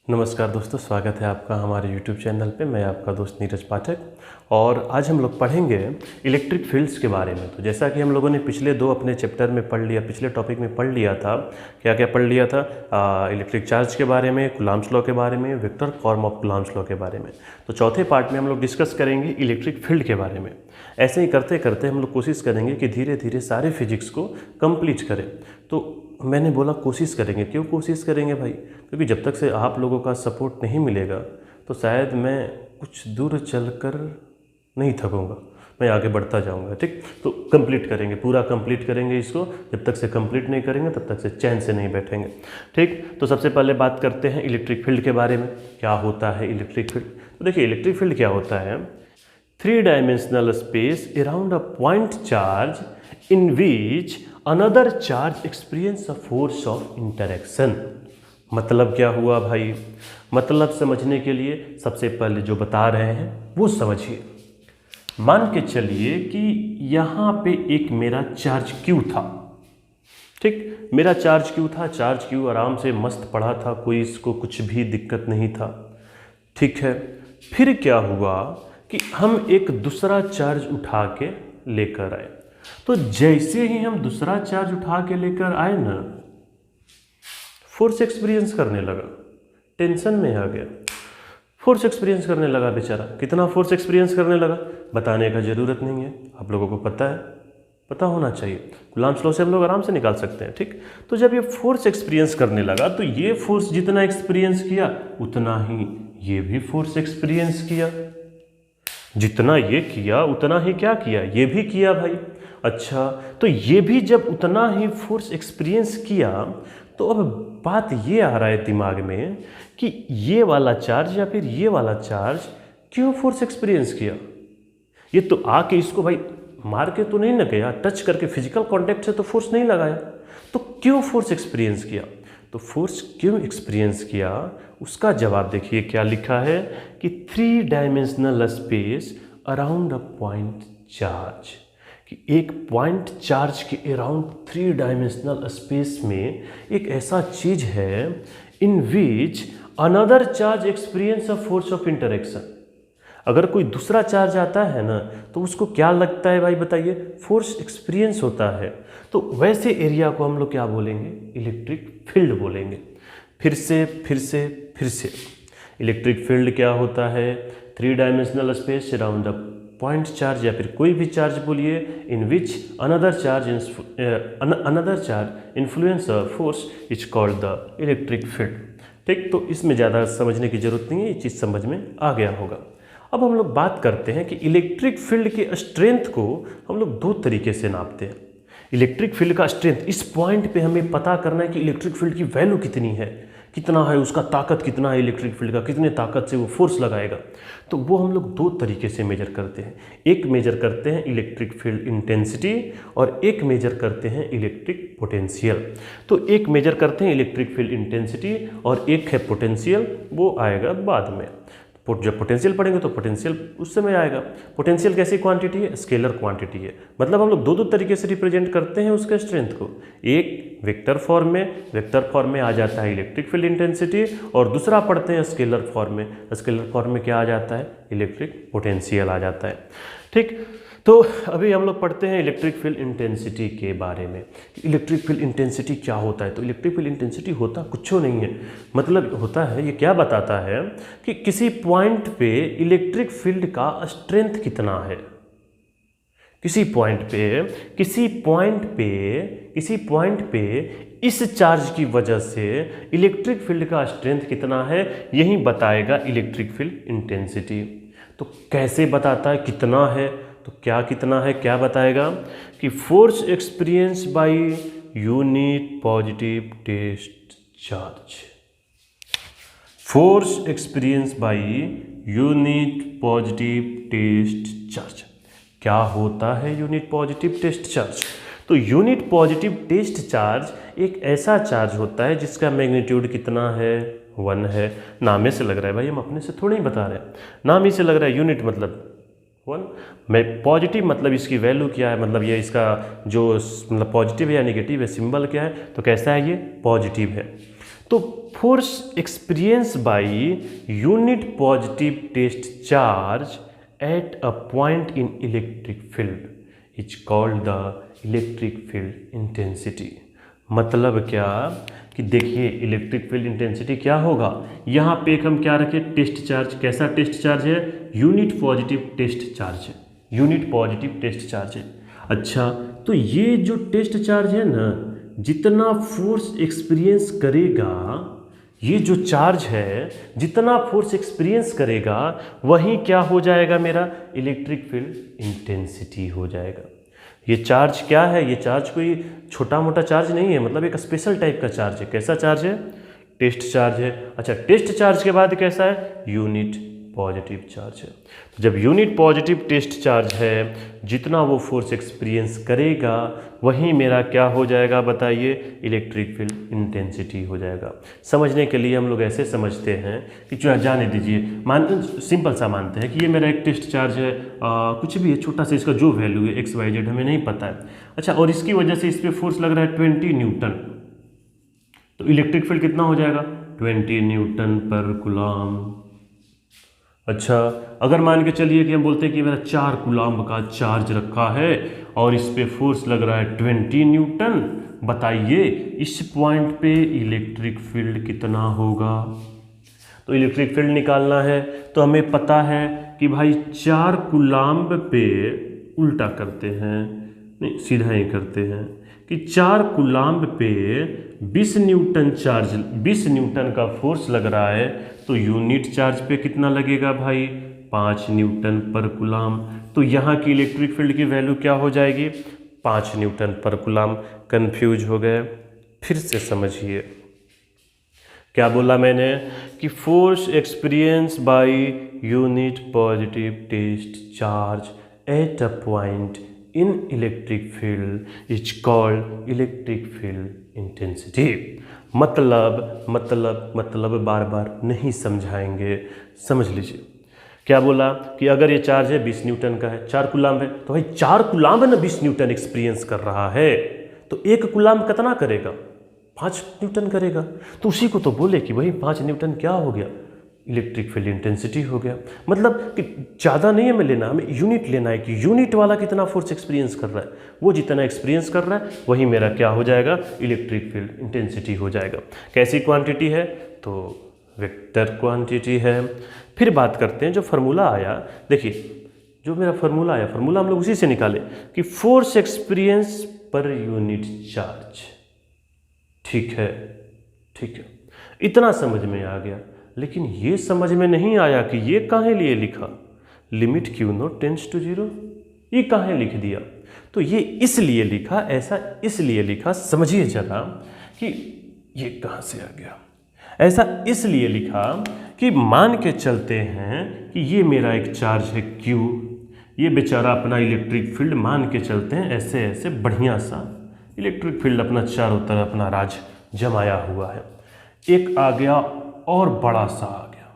नमस्कार दोस्तों, स्वागत है आपका हमारे YouTube चैनल पे। मैं आपका दोस्त नीरज पाठक और आज हम लोग पढ़ेंगे इलेक्ट्रिक फील्ड्स के बारे में। तो जैसा कि हम लोगों ने पिछले दो अपने चैप्टर में पढ़ लिया, पिछले टॉपिक में पढ़ लिया था, क्या क्या पढ़ लिया था, इलेक्ट्रिक चार्ज के बारे में, कूलम्ब्स लॉ के बारे में, vector form of Coulomb's law के बारे में। तो चौथे पार्ट में हम लोग डिस्कस करेंगे इलेक्ट्रिक फील्ड के बारे में। ऐसे ही करते करते हम लोग कोशिश करेंगे कि धीरे धीरे सारे फिजिक्स को कंप्लीट करें। तो मैंने बोला कोशिश करेंगे, क्यों कोशिश करेंगे भाई? क्योंकि जब तक से आप लोगों का सपोर्ट नहीं मिलेगा तो शायद मैं कुछ दूर चलकर नहीं थकूंगा, मैं आगे बढ़ता जाऊंगा। ठीक, तो कंप्लीट करेंगे, पूरा कंप्लीट करेंगे इसको। जब तक से कंप्लीट नहीं करेंगे तब तक से चैन से नहीं बैठेंगे। ठीक, तो सबसे पहले बात करते हैं इलेक्ट्रिक फील्ड के बारे में। क्या होता है इलेक्ट्रिक फील्ड? तो देखिए, इलेक्ट्रिक फील्ड क्या होता है? 3-dimensional space around a point charge in which another charge experience a force of interaction। मतलब क्या हुआ भाई? मतलब समझने के लिए सबसे पहले जो बता रहे हैं वो समझिए। मान के चलिए कि यहाँ पे एक मेरा चार्ज Q था। ठीक, मेरा चार्ज Q था, चार्ज Q आराम से मस्त पड़ा था, कोई इसको कुछ भी दिक्कत नहीं था। ठीक है, फिर क्या हुआ कि हम एक दूसरा चार्ज उठा के लेकर आए। तो जैसे ही हम दूसरा चार्ज उठा के लेकर आए ना, फोर्स एक्सपीरियंस करने लगा, टेंशन में आ गया, फोर्स एक्सपीरियंस करने लगा बेचारा। कितना फोर्स एक्सपीरियंस करने लगा बताने का ज़रूरत नहीं है, आप लोगों को पता है, पता होना चाहिए। कूलम्ब्स लॉ से हम लोग आराम से निकाल सकते हैं। ठीक, तो जब ये फोर्स एक्सपीरियंस करने लगा तो ये फोर्स जितना एक्सपीरियंस किया उतना ही ये भी फोर्स एक्सपीरियंस किया, जितना ये किया उतना ही क्या किया, ये भी किया भाई। अच्छा, तो ये भी जब उतना ही फोर्स एक्सपीरियंस किया तो अब बात ये आ रहा है दिमाग में कि ये वाला चार्ज या फिर ये वाला चार्ज क्यों फोर्स एक्सपीरियंस किया? ये तो आके इसको भाई मार के तो नहीं ना गया, टच करके फिजिकल कांटेक्ट से तो फोर्स नहीं लगाया, तो क्यों फोर्स एक्सपीरियंस किया? तो फोर्स क्यों एक्सपीरियंस किया उसका जवाब देखिए क्या लिखा है कि 3-dimensional space around a point charge, कि एक पॉइंट चार्ज के अराउंड 3-dimensional स्पेस में एक ऐसा चीज है in which another charge experience a force of interaction. अगर कोई दूसरा चार्ज आता है ना तो उसको क्या लगता है भाई बताइए? फोर्स एक्सपीरियंस होता है। तो वैसे एरिया को हम लोग क्या बोलेंगे? इलेक्ट्रिक फील्ड बोलेंगे। फिर से इलेक्ट्रिक फील्ड क्या होता है? 3-dimensional space around the point charge या फिर कोई भी चार्ज बोलिए in which another charge influence a force is called the electric field. ठीक, तो इसमें ज़्यादा समझने की जरूरत नहीं है, ये चीज़ समझ में आ गया होगा। अब हम लोग बात करते हैं कि इलेक्ट्रिक फील्ड के स्ट्रेंथ को हम लोग दो तरीके से नापते हैं। इलेक्ट्रिक फील्ड का स्ट्रेंथ, इस पॉइंट पे हमें पता करना है कि इलेक्ट्रिक फील्ड की वैल्यू कितनी है, कितना है उसका, ताकत कितना है इलेक्ट्रिक फील्ड का, कितने ताकत से वो फोर्स लगाएगा। तो वो हम लोग दो तरीके से मेजर करते हैं। एक मेजर करते हैं इलेक्ट्रिक फील्ड इंटेंसिटी और एक मेजर करते हैं इलेक्ट्रिक पोटेंशियल। तो एक मेजर करते हैं इलेक्ट्रिक फील्ड इंटेंसिटी और एक है पोटेंशियल, वो आएगा बाद में। जब पोटेंशियल पढ़ेंगे तो पोटेंशियल उस समय आएगा। पोटेंशियल कैसी क्वांटिटी है? स्केलर क्वांटिटी है। मतलब हम लोग दो तरीके से रिप्रेजेंट करते हैं उसके स्ट्रेंथ को। एक वेक्टर फॉर्म में आ जाता है इलेक्ट्रिक फील्ड इंटेंसिटी और दूसरा पढ़ते हैं स्केलर फॉर्म में। स्केलर फॉर्म में क्या आ जाता है? इलेक्ट्रिक पोटेंशियल आ जाता है। ठीक, तो अभी हम लोग पढ़ते हैं इलेक्ट्रिक फील्ड इंटेंसिटी के बारे में। इलेक्ट्रिक फील्ड इंटेंसिटी क्या होता है? तो इलेक्ट्रिक फील्ड इंटेंसिटी होता कुछ नहीं है, मतलब होता है, ये क्या बताता है कि किसी पॉइंट पे इलेक्ट्रिक फील्ड का स्ट्रेंथ कितना है। किसी पॉइंट पे इस चार्ज की वजह से इलेक्ट्रिक फील्ड का स्ट्रेंथ कितना है, यही बताएगा इलेक्ट्रिक फील्ड इंटेंसिटी। तो कैसे बताता है कितना है? तो क्या कितना है, क्या बताएगा कि force experience by unit positive test charge. Force experience by unit positive test charge. क्या होता है यूनिट पॉजिटिव टेस्ट चार्ज? तो यूनिट पॉजिटिव टेस्ट चार्ज एक ऐसा चार्ज होता है जिसका मैग्नीट्यूड कितना है? 1 है। नाम से लग रहा है भाई, हम अपने से थोड़ा ही बता रहे हैं, नाम ही से लग रहा है। यूनिट मतलब 1, मैं पॉजिटिव मतलब इसकी वैल्यू क्या है, मतलब ये इसका जो मतलब पॉजिटिव है या नेगेटिव है, सिंबल क्या है, तो कैसा है ये? पॉजिटिव है। तो force experience by unit positive test charge at a point in electric field is called the electric field intensity. मतलब क्या कि देखिए इलेक्ट्रिक फील्ड इंटेंसिटी क्या होगा, यहाँ पे एक हम क्या रखें, टेस्ट चार्ज। कैसा टेस्ट चार्ज है? यूनिट पॉजिटिव टेस्ट चार्ज है, यूनिट पॉजिटिव टेस्ट चार्ज है। अच्छा, तो ये जो टेस्ट चार्ज है ना, जितना फोर्स एक्सपीरियंस करेगा, ये जो चार्ज है जितना फोर्स एक्सपीरियंस करेगा वही क्या हो जाएगा, मेरा इलेक्ट्रिक फील्ड इंटेंसिटी हो जाएगा। ये चार्ज क्या है? ये चार्ज कोई छोटा मोटा चार्ज नहीं है, मतलब एक स्पेशल टाइप का चार्ज है। कैसा चार्ज है? टेस्ट चार्ज है। अच्छा, टेस्ट चार्ज के बाद कैसा है? यूनिट पॉजिटिव चार्ज है। तो जब यूनिट पॉजिटिव टेस्ट चार्ज है, जितना वो फोर्स एक्सपीरियंस करेगा वही मेरा क्या हो जाएगा, बताइए, इलेक्ट्रिक फील्ड इंटेंसिटी हो जाएगा। समझने के लिए हम लोग ऐसे समझते हैं कि जो जाने दीजिए, सिंपल सा मानते हैं कि ये मेरा एक टेस्ट चार्ज है, कुछ भी है छोटा सा, इसका जो वैल्यू है XYZ हमें नहीं पता है। अच्छा, और इसकी वजह से इस पर फोर्स लग रहा है 20 न्यूटन, तो इलेक्ट्रिक फील्ड कितना हो जाएगा? 20 न्यूटन पर कूलम्ब। अच्छा, अगर मान के चलिए कि हम बोलते हैं कि मेरा 4 कूलम्ब का चार्ज रखा है और इस पे फोर्स लग रहा है 20 न्यूटन, बताइए इस पॉइंट पे इलेक्ट्रिक फील्ड कितना होगा? तो इलेक्ट्रिक फील्ड निकालना है तो हमें पता है कि भाई 4 कूलम्ब पे, उल्टा करते हैं, नहीं सीधा ही करते हैं कि 4 कूलम्ब पे 20 न्यूटन चार्ज, 20 न्यूटन का फोर्स लग रहा है, तो यूनिट चार्ज पे कितना लगेगा भाई? 5 न्यूटन पर कूलम्ब। तो यहाँ की इलेक्ट्रिक फील्ड की वैल्यू क्या हो जाएगी? 5 न्यूटन पर कूलम्ब। कन्फ्यूज हो गए? फिर से समझिए, क्या बोला मैंने कि force experience by unit positive test charge at a point in electric field is called electric field intensity. मतलब बार बार नहीं समझाएंगे, समझ लीजिए। क्या बोला कि अगर ये चार्ज है 20 न्यूटन का है, 4 कूलम्ब है, तो भाई 4 कूलम्ब है ना, 20 न्यूटन एक्सपीरियंस कर रहा है, तो 1 कूलम्ब कितना करेगा? 5 न्यूटन करेगा। तो उसी को तो बोले कि भाई 5 न्यूटन क्या हो गया? इलेक्ट्रिक फील्ड इंटेंसिटी हो गया। मतलब कि ज़्यादा नहीं हमें लेना, हमें यूनिट लेना है कि यूनिट वाला कितना फोर्स एक्सपीरियंस कर रहा है, वो जितना एक्सपीरियंस कर रहा है वही मेरा क्या हो जाएगा? इलेक्ट्रिक फील्ड इंटेंसिटी हो जाएगा। कैसी क्वांटिटी है? तो वेक्टर क्वांटिटी है। फिर बात करते हैं जो फार्मूला आया, देखिए जो मेरा फार्मूला आया, फार्मूला हम लोग उसी से निकाले कि force experience per unit charge. ठीक है, ठीक है, इतना समझ में आ गया। लेकिन ये समझ में नहीं आया कि ये काहे लिए लिखा, लिमिट Q0 टेंड्स टू 0, ये काहे लिख दिया? तो ये इसलिए लिखा, ऐसा इसलिए लिखा, समझिए जरा कि ये कहाँ से आ गया। ऐसा इसलिए लिखा कि मान के चलते हैं कि ये मेरा एक चार्ज है Q, ये बेचारा अपना इलेक्ट्रिक फील्ड मान के चलते हैं ऐसे ऐसे बढ़िया सा इलेक्ट्रिक फील्ड अपना चारों तरफ अपना राज जमाया हुआ है। एक आ गया और बड़ा सा आ गया,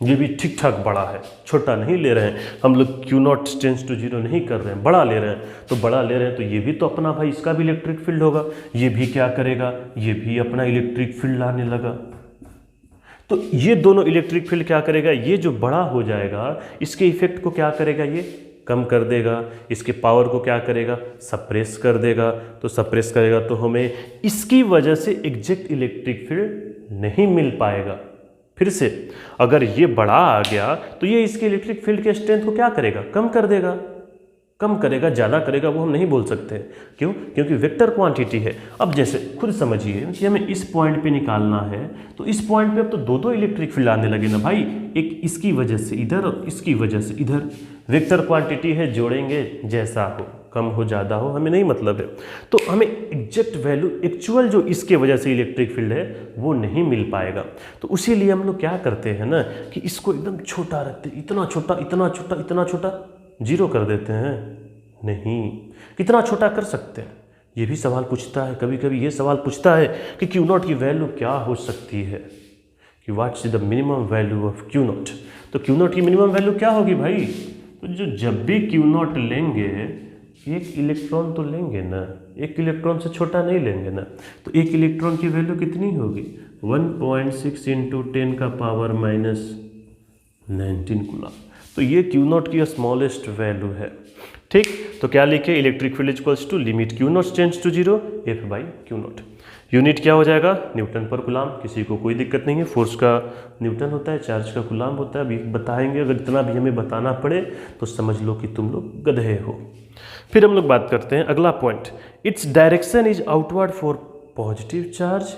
ये भी ठीक ठाक बड़ा है, छोटा नहीं ले रहे हैं हम लोग, Q0 टेंड्स टू 0 नहीं कर रहे हैं, बड़ा ले रहे हैं। तो बड़ा ले रहे हैं तो ये भी तो अपना भाई, इसका भी इलेक्ट्रिक फील्ड होगा, ये भी क्या करेगा? ये भी अपना इलेक्ट्रिक फील्ड लाने लगा। तो ये दोनों इलेक्ट्रिक फील्ड क्या करेगा? ये जो बड़ा हो जाएगा इसके इफेक्ट को क्या करेगा? ये कम कर देगा, इसके पावर को क्या करेगा? सप्रेस कर देगा। तो सप्रेस करेगा तो हमें इसकी वजह से एग्जैक्ट इलेक्ट्रिक फील्ड नहीं मिल पाएगा। फिर से, अगर ये बड़ा आ गया तो ये इसके इलेक्ट्रिक फील्ड के स्ट्रेंथ को क्या करेगा? कम कर देगा। कम करेगा, ज़्यादा करेगा, वो हम नहीं बोल सकते। क्यों? क्योंकि वेक्टर क्वांटिटी है। अब जैसे खुद समझिए कि हमें इस पॉइंट पे निकालना है, तो इस पॉइंट पे अब तो दो इलेक्ट्रिक फील्ड आने लगे ना भाई, एक इसकी वजह से इधर और इसकी वजह से इधर। वेक्टर क्वांटिटी है, जोड़ेंगे जैसा हो, कम हो ज़्यादा हो हमें नहीं मतलब है। तो हमें एग्जैक्ट वैल्यू, एक्चुअल जो इसके वजह से इलेक्ट्रिक फील्ड है वो नहीं मिल पाएगा। तो उसी लिए हम लोग क्या करते हैं ना कि इसको एकदम छोटा रखते, इतना छोटा, इतना छोटा, इतना छोटा, 0 कर देते हैं। नहीं, कितना छोटा कर सकते हैं? ये भी सवाल पूछता है, कभी कभी ये सवाल पूछता है कि Q0 की वैल्यू क्या हो सकती है, कि what's the minimum value of Q0। तो Q0 की मिनिमम वैल्यू क्या होगी भाई? तो जब भी Q0 लेंगे एक इलेक्ट्रॉन तो लेंगे ना, एक इलेक्ट्रॉन से छोटा नहीं लेंगे ना। तो एक इलेक्ट्रॉन की वैल्यू कितनी होगी? 1.6 इंटू 10 का पावर -19 कूलम। तो ये क्यू नॉट की स्मॉलेस्ट वैल्यू है। ठीक, तो क्या लिखे? Electric field equals to limit q naught tends to 0 F by q naught. Unit क्या हो जाएगा? न्यूटन पर गुलाम। किसी को कोई दिक्कत नहीं है, फोर्स का न्यूटन होता है, चार्ज का गुलाम होता है। अभी बताएंगे, अगर इतना भी हमें बताना पड़े तो समझ लो कि तुम लोग गधे हो। फिर हम लोग बात करते हैं अगला point, its direction is outward for positive charge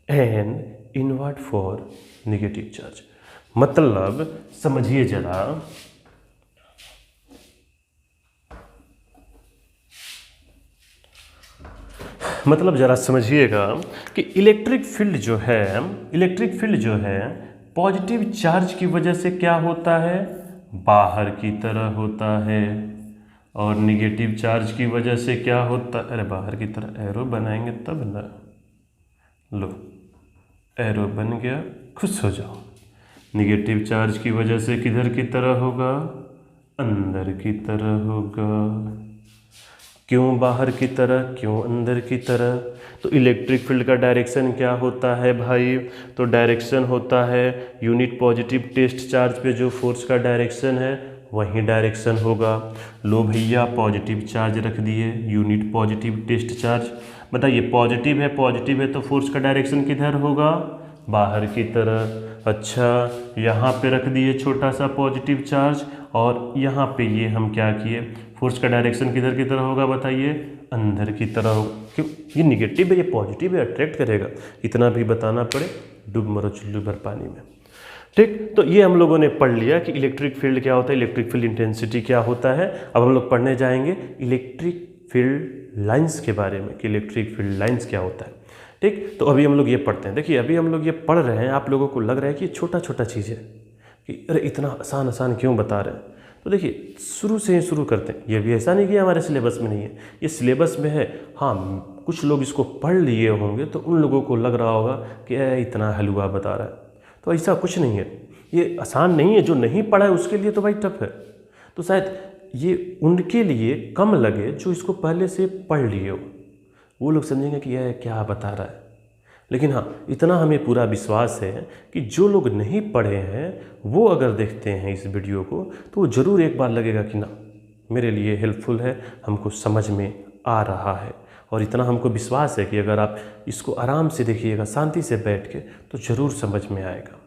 and inward for negative charge. मतलब समझिए जरा, मतलब ज़रा समझिएगा कि इलेक्ट्रिक फील्ड जो है पॉजिटिव चार्ज की वजह से क्या होता है? बाहर की तरह होता है, और निगेटिव चार्ज की वजह से क्या होता है? अरे बाहर की तरह एरो बनाएंगे तब ना। लो, एरो बन गया, खुश हो जाओ। निगेटिव चार्ज की वजह से किधर की तरह होगा? अंदर की तरह होगा। क्यों बाहर की तरह, क्यों अंदर की तरह? तो इलेक्ट्रिक फील्ड का डायरेक्शन क्या होता है भाई? तो डायरेक्शन होता है यूनिट पॉजिटिव टेस्ट चार्ज पे जो फोर्स का डायरेक्शन है वही डायरेक्शन होगा। लो भैया, पॉजिटिव चार्ज रख दिए, यूनिट पॉजिटिव टेस्ट चार्ज। बताइए, पॉजिटिव है तो फोर्स का डायरेक्शन किधर होगा? बाहर की तरह। अच्छा, यहाँ पे रख दिए छोटा सा पॉजिटिव चार्ज, और यहाँ पे ये हम क्या किए? फोर्स का डायरेक्शन किधर की तरह होगा बताइए? अंदर की तरह होगा। क्यों? ये निगेटिव है, ये पॉजिटिव है, अट्रैक्ट करेगा। इतना भी बताना पड़े, डूब मरो चुल्लू भर पानी में। ठीक, तो ये हम लोगों ने पढ़ लिया कि इलेक्ट्रिक फील्ड क्या होता है, इलेक्ट्रिक फील्ड इंटेंसिटी क्या होता है। अब हम लोग पढ़ने जाएंगे इलेक्ट्रिक फील्ड लाइंस के बारे में कि इलेक्ट्रिक फील्ड लाइंस क्या होता है। ठीक, तो अभी हम लोग ये पढ़ते हैं। देखिए, अभी हम लोग ये पढ़ रहे हैं, आप लोगों को लग रहा है कि छोटा छोटा चीज़ है कि अरे इतना आसान क्यों बता रहे हैं। तो देखिए, शुरू से ही शुरू करते हैं। ये भी ऐसा नहीं कि हमारे सिलेबस में नहीं है, ये सिलेबस में है। हाँ, कुछ लोग इसको पढ़ लिए होंगे तो उन लोगों को लग रहा होगा कि इतना हलवा बता रहा है। तो ऐसा कुछ नहीं है, ये आसान नहीं है। जो नहीं पढ़ा है उसके लिए तो भाई टफ है। तो शायद ये उनके लिए कम लगे जो इसको पहले से पढ़ लिए हो। वो लोग समझेंगे कि यह क्या बता रहा है। लेकिन हाँ, इतना हमें पूरा विश्वास है कि जो लोग नहीं पढ़े हैं वो अगर देखते हैं इस वीडियो को तो वो ज़रूर एक बार लगेगा कि ना, मेरे लिए हेल्पफुल है, हमको समझ में आ रहा है। और इतना हमको विश्वास है कि अगर आप इसको आराम से देखिएगा, शांति से बैठ के, तो ज़रूर समझ में आएगा।